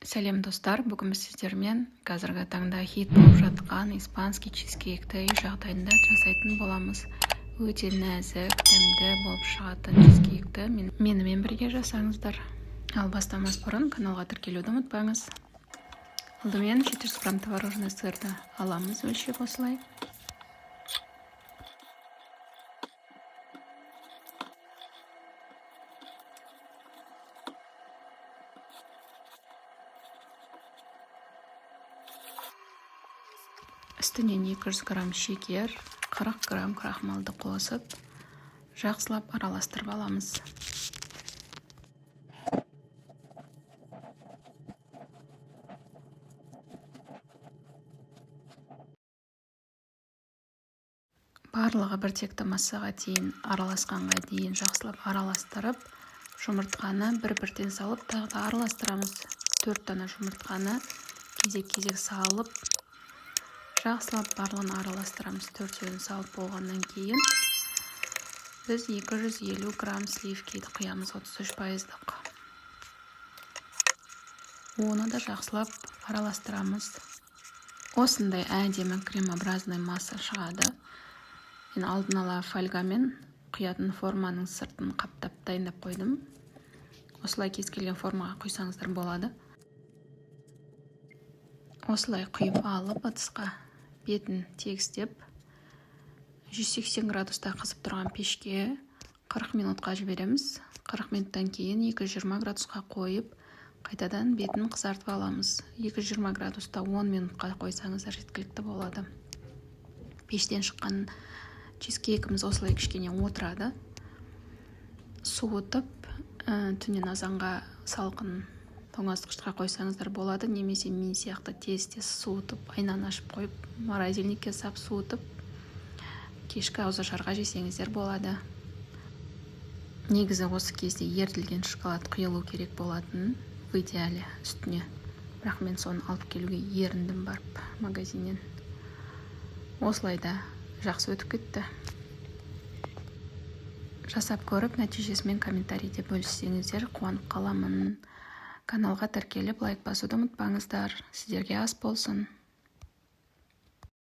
Сәлем достар, бүгін біз сіздермен қазіргі таңда хит болып жатқан испанский чизкейкті үй жағдайында жасайтын боламыз. Өте нәзік, дәмді болып шығатын чизкейкті менімен бірге жасаңыздар. Ал бастамас бұрын каналға тіркелуді ұмытпаңыз. Алдымен 700 грамм творожный сырды аламыз өлшеп осылай. Үстінен 200 грамм шекер, 40 грамм крахмалды қосып, жақсылап араластырып аламыз. Барлығы біртекті массаға дейін араласқанға дейін жақсылап араластырып, жұмыртқаны бір-бірден салып, тағы да араластырамыз. 4 дана жұмыртқаны кезек-кезек салып, жақсылап барлығын араластырамыз. 4-еуін салып болғаннан кейін біз 250 грамм сливкиді құямыз, 33%. Оны да жақсылап араластырамыз. Осындай әдемі кремообразный масса шығады. Мен алдын ала фольгамен құятын форманың сыртын қаптап дайындап қойдым. Осылай кез келген формаға құйсаңыздар болады. Осылай құйып алып, ыдысқа бетін тегістеп, 180 градуста қызып тұрған пешке 40 минутқа жібереміз. 40 минуттан кейін 220 градусқа қойып, қайтадан бетін қызартып аламыз. 220 градуста 10 минутқа қойсаңыздар жеткілікті болады. Пештен шыққан чизкейкіміз осылай кішкене отырады. Суытып, түнен азанға салқын тоңазытқышқа қойсаңыздар болады, немесе мен сияқты тез-тез суытып, айнаны ашып қойып, морозильникке сап суытып, кешкі ауызашарға жесеңіздер болады. Негізі осы кезде ерітілген шоколад құйылу керек болатын, в идеале үстіне. Бірақ мен соны алып келуге еріндім барып магазиннен. Осылайда жақсы өтіп кетті. Жасап көріп, нәтижесімен комментарийде бөліссеңіздер қуанып қаламын. Каналға тіркеліп лайк басуды ұмытпаңыздар. Сіздерге ас болсын.